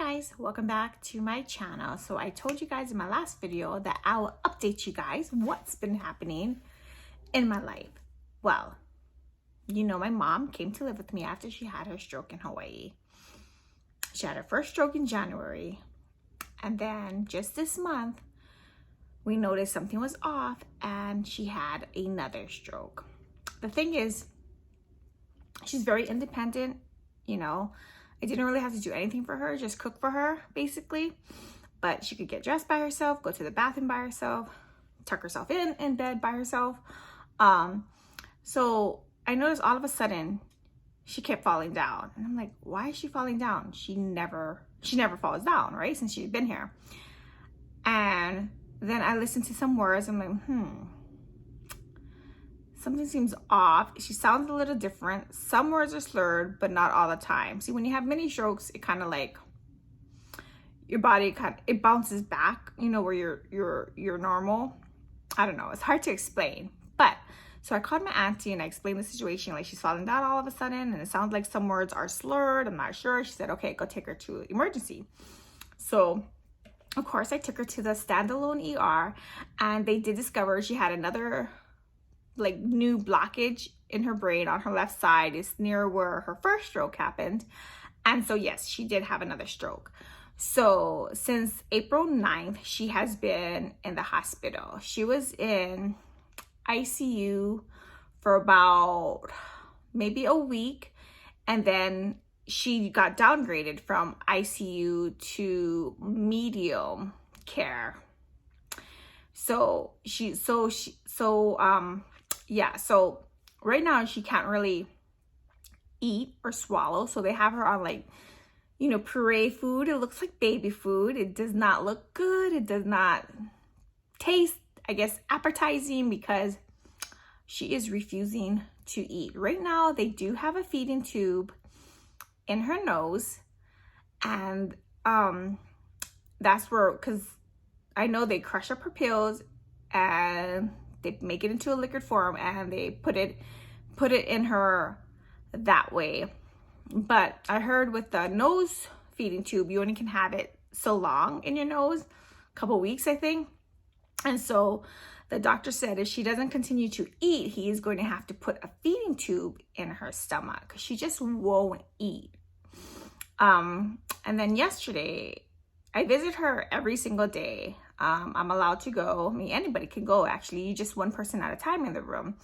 guys, welcome back to my channel. So I told you guys in my last video that I will update you guys what's been happening in my life. Well, you know, my mom came to live with me after she had her stroke in Hawaii. She had her first stroke in January, and then just this month we noticed something was off and she had another stroke. The thing is, she's very independent, you know. I didn't really have to do anything for her, just cook for her basically. But she could get dressed by herself, go to the bathroom by herself, tuck herself in bed by herself. So I noticed all of a sudden she kept falling down. And I'm like, why is she falling down? She never falls down, right? Since she's been here. And then I listened to some words. I'm like, something seems off. She sounds a little different. Some words are slurred, but not all the time. See, when you have mini strokes, it kind of like your body it bounces back, you know, where you're normal. I don't know. It's hard to explain. But so I called my auntie and I explained the situation. Like, she's falling down all of a sudden and it sounds like some words are slurred. I'm not sure. She said, okay, go take her to emergency. So of course I took her to the standalone ER, and they did discover she had another like new blockage in her brain on her left side. It's near where her first stroke happened. And so yes, she did have another stroke. So since April 9th, she has been in the hospital. She was in ICU for about maybe a week, and then she got downgraded from ICU to medium care. So right now she can't really eat or swallow. So they have her on, like, you know, puree food. It looks like baby food. It does not look good. It does not taste, I guess, appetizing, because she is refusing to eat. Right now they do have a feeding tube in her nose, and that's where, because I know they crush up her pills and they make it into a liquid form and they put it in her that way. But I heard with the nose feeding tube, you only can have it so long in your nose, a couple weeks, I think. And so the doctor said if she doesn't continue to eat, he is going to have to put a feeding tube in her stomach. She just won't eat. And then yesterday, I visit her every single day. I'm allowed to go. I mean, anybody can go, actually. You just one person at a time in the room.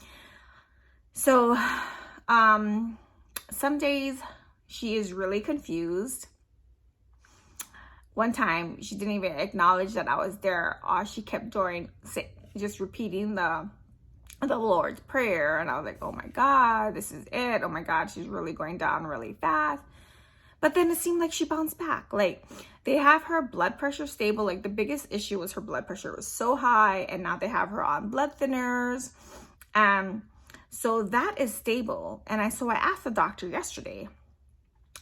So some days she is really confused. One time she didn't even acknowledge that I was there. All she kept doing, just repeating the Lord's Prayer. And I was like, oh my God, this is it. Oh my God, she's really going down really fast. But then it seemed like she bounced back. Like, they have her blood pressure stable. Like, the biggest issue was her blood pressure was so high, and now they have her on blood thinners. And so that is stable. And so I asked the doctor yesterday,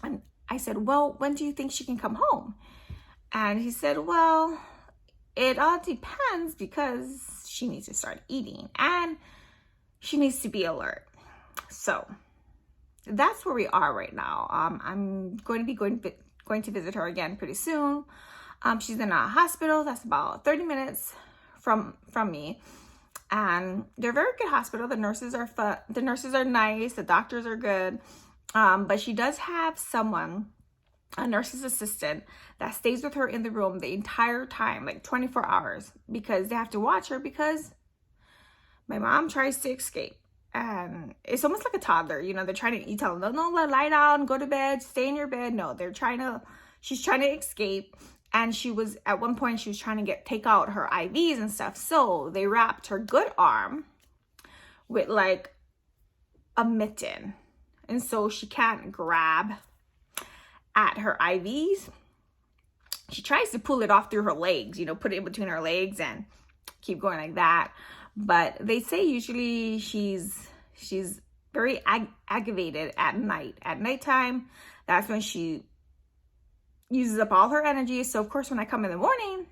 and I said, well, when do you think she can come home? And he said, well, it all depends, because she needs to start eating and she needs to be alert. So that's where we are right now. I'm going to be going to visit her again pretty soon. She's in a hospital that's about 30 minutes from me, and they're a very good hospital. The nurses are fun. The nurses are nice. The doctors are good. But she does have someone, a nurse's assistant, that stays with her in the room the entire time, like 24 hours, because they have to watch her, because my mom tries to escape. And it's almost like a toddler, you know. They're trying to, you tell them, no, lie down, go to bed, stay in your bed. No, she's trying to escape. And at one point, she was trying to take out her IVs and stuff. So they wrapped her good arm with like a mitten. And so she can't grab at her IVs. She tries to pull it off through her legs, you know, put it in between her legs and keep going like that. But they say usually she's very aggravated at night. At nighttime, that's when she uses up all her energy. So of course, when I come in the morning,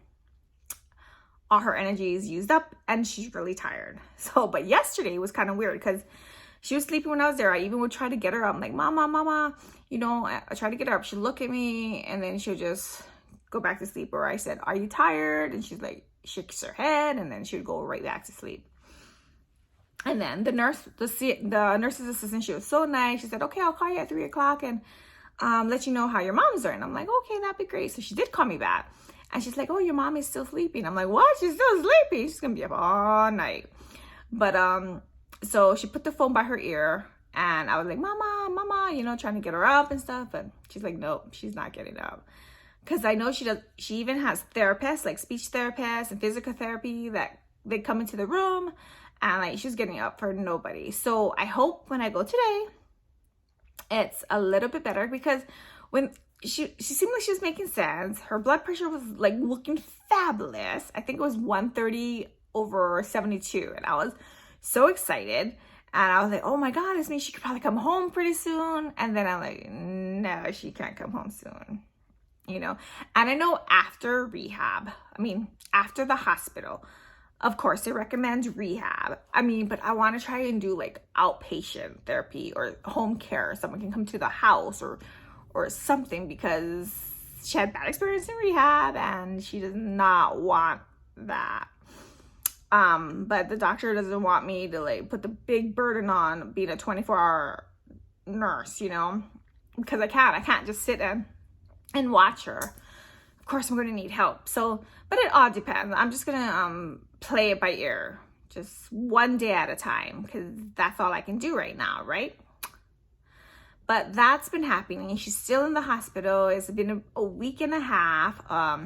all her energy is used up and she's really tired. So, but yesterday was kind of weird, because She was sleeping when I was there. I even would try to get her up. I'm like, mama, mama, you know, I try to get her up. She'd look at me and then she'll just go back to sleep. Or I said, are you tired? And she's like, shakes her head, and then she would go right back to sleep. And then the nurse's assistant, she was so nice. She said, okay, I'll call you at 3 o'clock and let you know how your mom's doing. I'm like, okay, that'd be great. So she did call me back. And she's like, oh, your mom is still sleeping. I'm like, what? She's still sleeping? She's going to be up all night. But so she put the phone by her ear. And I was like, mama, mama, you know, trying to get her up and stuff. And she's like, nope, she's not getting up. Because I know she even has therapists, like speech therapists and physical therapy, that they come into the room. And like, she's getting up for nobody. So I hope when I go today, it's a little bit better, because when she seemed like she was making sense. Her blood pressure was like looking fabulous. I think it was 130/72. And I was so excited. And I was like, oh my God, this means she could probably come home pretty soon. And then I'm like, no, she can't come home soon. You know, and I know after after the hospital, of course, they recommend rehab. But I want to try and do like outpatient therapy or home care. Someone can come to the house or something, because she had bad experience in rehab and she does not want that. But the doctor doesn't want me to like put the big burden on being a 24-hour nurse, you know, because I can't just sit and watch her. Of course, I'm going to need help. So, but it all depends. I'm just going to play it by ear, just one day at a time, because that's all I can do right now, right? But that's been happening. She's still in the hospital. It's been a week and a half. I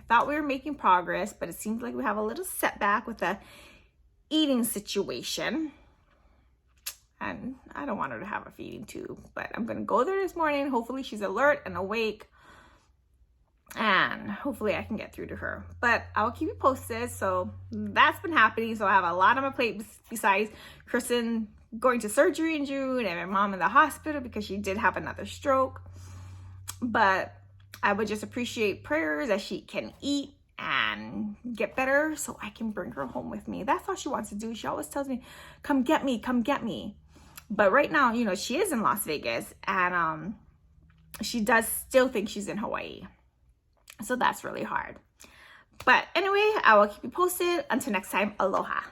thought we were making progress, but it seems like we have a little setback with the eating situation. And I don't want her to have a feeding tube, but I'm going to go there this morning. Hopefully she's alert and awake, and hopefully I can get through to her. But I'll keep you posted. So that's been happening. So I have a lot on my plate besides Kristen going to surgery in June and my mom in the hospital because she did have another stroke. But I would just appreciate prayers that she can eat and get better so I can bring her home with me. That's all she wants to do. She always tells me, come get me, come get me. But right now, you know, she is in Las Vegas, and she does still think she's in Hawaii. So that's really hard. But anyway, I will keep you posted. Until next time, aloha.